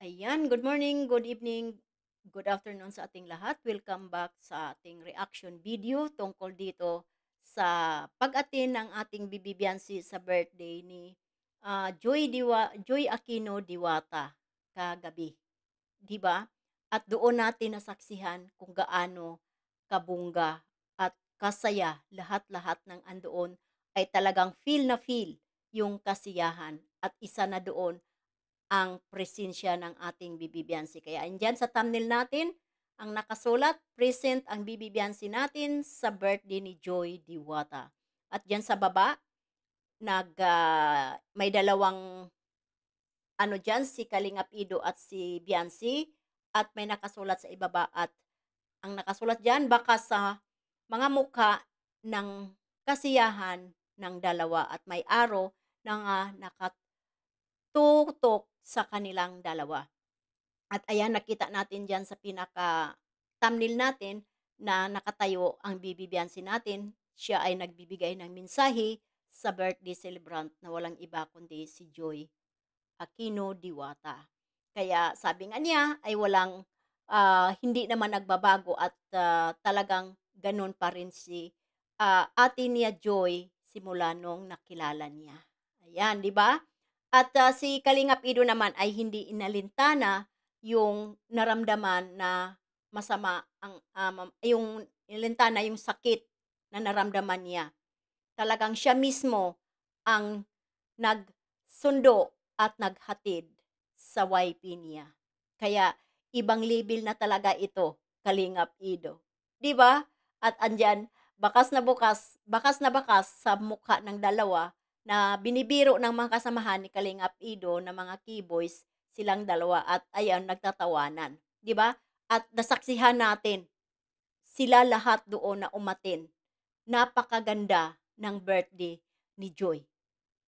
Ayan, good morning, good evening, good afternoon sa ating lahat. Welcome back sa ating reaction video tungkol dito sa pag-attend ng ating bibibiyansi sa birthday ni Joy Aquino Diwata kagabi, 'di ba? At doon natin nasaksihan kung gaano kabongga at kasaya lahat-lahat ng andoon ay talagang feel na feel yung kasiyahan at isa na doon ang presensya ng ating Bibi Biancy. Kaya andiyan sa thumbnail natin, ang nakasulat, present ang Bibi Biancy natin sa birthday ni Joy Diwata. At diyan sa baba, may dalawang ano diyan, si Kalingap Ido at si Biancy. At may nakasulat sa ibaba at ang nakasulat diyan baka sa mga mukha ng kasiyahan ng dalawa at may araw na nakatutok sa kanilang dalawa. At ayan, nakita natin diyan sa pinaka-thumbnail natin na nakatayo ang Bibi Biancy natin. Siya ay nagbibigay ng mensahe sa birthday celebrant na walang iba kundi si Joy Aquino Diwata. Kaya sabi nga niya ay hindi naman nagbabago at talagang ganun pa rin si ate niya Joy simula nung nakilala niya. Ayan, di ba? At si Kalingap Ido naman ay hindi inalintana yung naramdaman na masama yung inalintana yung sakit na naramdaman niya. Talagang siya mismo ang nagsundo at naghatid sa YP niya. Kaya ibang level na talaga ito, Kalingap Ido. 'Di ba? At andiyan, bakas na bakas sa mukha ng dalawa na binibiro ng mga kasamahan ni Kalingap Ido na mga keyboys silang dalawa at ayan nagtatawanan, 'di ba? At nasaksihan natin sila lahat doon na umatin. Napakaganda ng birthday ni Joy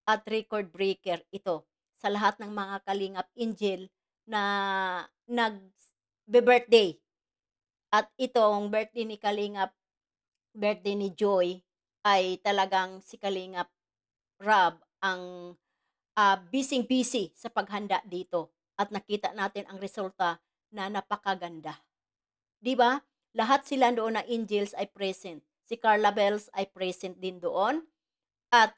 at record breaker ito sa lahat ng mga Kalingap Angel na nagbe-birthday. At itong birthday ni Kalingap, birthday ni Joy ay talagang si Kalingap Rob ang busy-busy sa paghanda dito at nakita natin ang resulta na napakaganda. 'Di ba? Lahat sila doon na angels ay present. Si Carla Bells ay present din doon. At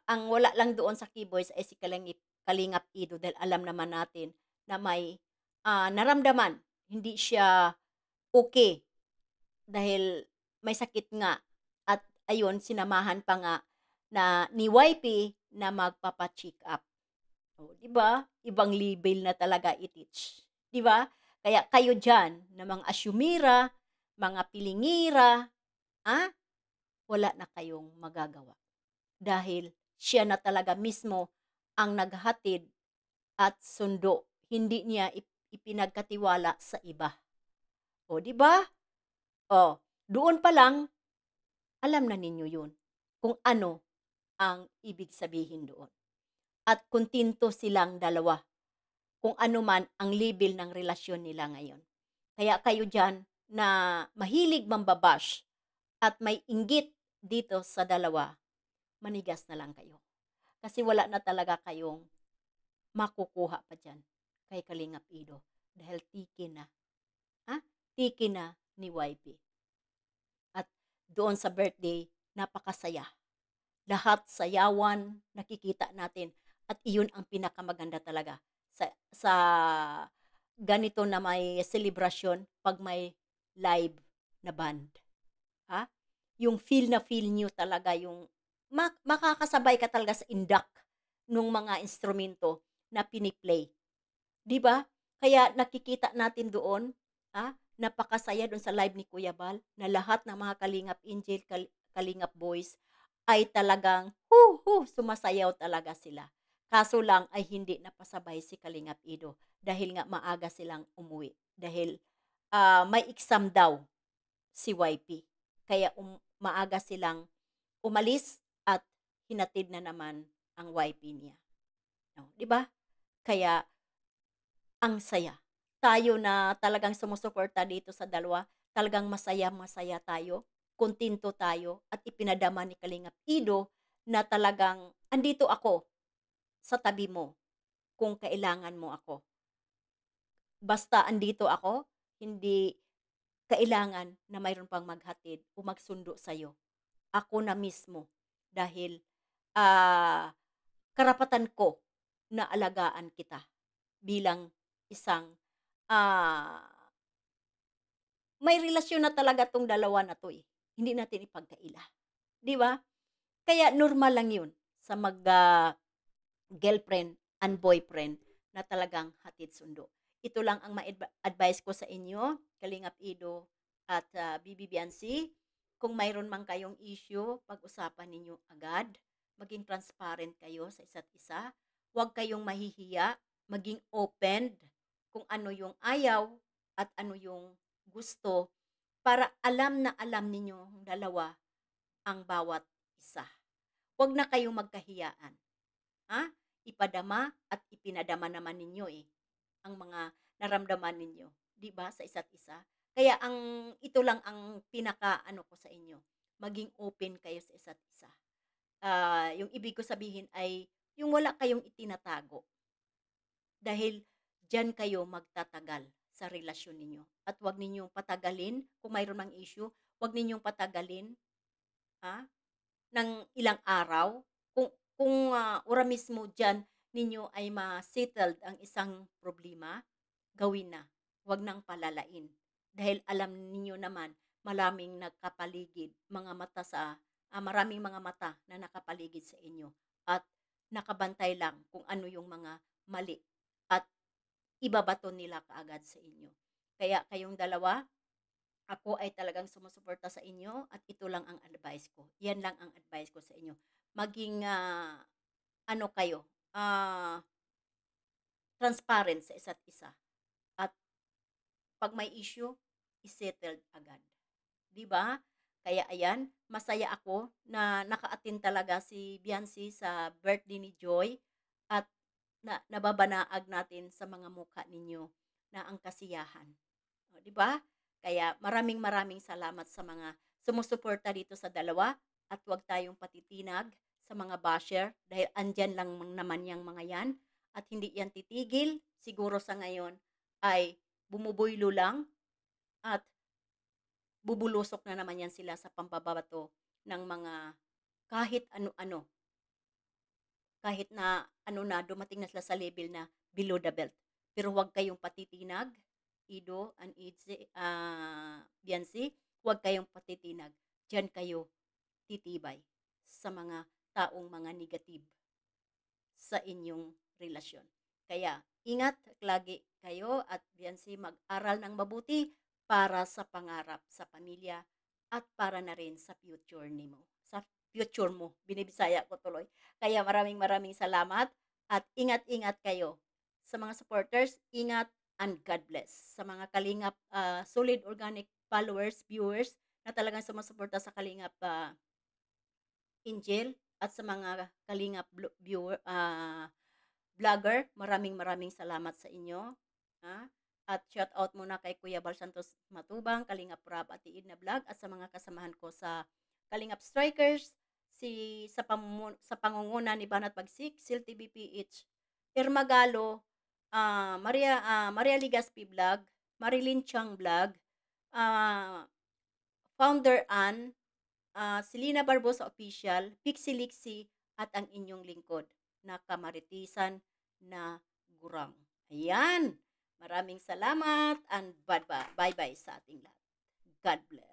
ang wala lang doon sa Keyboys ay si Kalingap Ido dahil alam naman natin na may naramdaman. Hindi siya okay dahil may sakit nga. At ayun, sinamahan pa nga na ni YP na magpapa-check up. Oh, 'di ba? Ibang level na talaga i-teach, 'di ba? Kaya kayo diyan na mga asyumira, mga pilingira, ah, wala na kayong magagawa. Dahil siya na talaga mismo ang naghatid at sundo. Hindi niya ipinagkatiwala sa iba. O, 'di ba? O, doon pa lang alam na ninyo 'yun kung ano ang ibig sabihin doon. At kuntento silang dalawa kung ano man ang level ng relasyon nila ngayon. Kaya kayo diyan na mahilig mambabash at may inggit dito sa dalawa, manigas na lang kayo. Kasi wala na talaga kayong makukuha pa diyan kay Kalingap Ido dahil tiki na, tiki na ni YP. At doon sa birthday, napakasaya. Lahat sayawan, nakikita natin at iyon ang pinakamaganda talaga sa ganito na may selebrasyon 'pag may live na band, ha? Yung feel na feel niyo talaga yung makakasabay ka talaga sa indak nung mga instrumento na pini-play, 'di ba? Kaya nakikita natin doon, napakasaya doon sa live ni Kuya Bal na lahat ng mga Kalingap Angel, Kalingap Boys ay talagang, sumasayaw talaga sila. Kaso lang ay hindi napasabay si Kalingap Ido dahil nga maaga silang umuwi. Dahil may exam daw si YP. Kaya maaga silang umalis at hinatid na naman ang YP niya. No, 'di ba? Kaya ang saya. Tayo na talagang sumusuporta dito sa dalawa, talagang masaya-masaya tayo, kuntento tayo at ipinadama ni Kalingap Ido na talagang andito ako sa tabi mo kung kailangan mo ako. basta andito ako, hindi kailangan na mayro'n pang maghatid o magsundo sa'yo. Ako na mismo dahil, ah, karapatan ko na alagaan kita bilang isang, ah, may relasyon na talaga 'tong dalawa na 'to, eh, hindi natin ipagkaila, 'di ba? Kaya normal lang 'yun sa girlfriend and boyfriend na talagang hatid sundo. Ito lang ang advice ko sa inyo, Kalingap Ido at, Bibi Biancy. Kung mayroon man kayong issue, pag-usapan ninyo agad. Maging transparent kayo sa isa't isa. Huwag kayong mahihiya, maging open kung ano yung ayaw at ano yung gusto para alam na alam ninyong dalawa ang bawat isa. Huwag na kayong magkahiyaan. Ha? Ipadama at ipinadama naman ninyo, eh, ang mga naramdaman ninyo, 'di ba, sa isa't isa. Kaya ito lang ang pinaka-ano ko sa inyo, maging open kayo sa isa't isa. Yung ibig ko sabihin ay yung wala kayong itinatago dahil diyan kayo magtatagal sa relasyon ninyo at 'wag ninyong patagalin kung mayroon mang issue, 'wag ninyong patagalin, ha? Ng ilang araw kung ora mismo diyan ninyo ay ma-settled ang isang problema, gawin na, 'wag nang palalain. Dahil alam ninyo naman maraming nakapaligid, maraming mga mata na nakapaligid sa inyo at nakabantay lang kung ano yung mga mali at ibabato nila kaagad sa inyo. Kaya kayong dalawa, ako ay talagang sumusuporta sa inyo at ito lang ang advice ko. Yan lang ang advice ko sa inyo. Maging, ano kayo, transparent sa isa't isa at 'pag may issue, i-settled agad, 'di ba? Kaya ayan, masaya ako na naka-attend talaga si Biancy sa birthday ni Joy at nababanaag natin sa mga mukha ninyo na ang kasiyahan. Oh, 'di ba? Kaya maraming maraming salamat sa mga sumusuporta dito sa dalawa at 'wag tayong patitinag sa mga basher dahil andiyan lang naman yang mga 'yan at hindi 'yan titigil. Siguro sa ngayon ay bumubuylo lang at bubulusok na naman 'yan sila sa pambabato ng mga kahit ano-ano, kahit na ano na dumating na sila sa level na below the belt. Pero huwag kayong patitinag, Ido and Biancy, huwag kayong patitinag. Diyan kayo titibay sa mga taong mga negative sa inyong relasyon. Kaya ingat lagi kayo at Biancy mag-aral ng mabuti para sa pangarap sa pamilya at para na rin sa future mo. Sa future mo, binibisaya ko tuloy. Kaya maraming maraming salamat at ingat-ingat kayo. Sa mga supporters, ingat and God bless. Sa mga Kalingap solid organic followers, viewers na talagang sumusuporta sa Kalingap Angel at sa mga Kalingap vlogger, maraming maraming salamat sa inyo. Ha? At shout out muna kay Kuya Bal Santos Matubang, Kalingap Rab at Iid na Vlog at sa mga kasamahan ko sa Kalingap Strikers, sa pangunguna ni Banat Bagsik, Sil TVPH, Irma Galo, Maria Ligaspi Vlog, Marilyn Chang Vlog, ah, Founder Ann, Selena Barbosa Official, Pixie Lixie, at ang inyong lingkod na kamaritisan na gurang. Ayan! Maraming salamat and bye-bye sa ating lahat. God bless.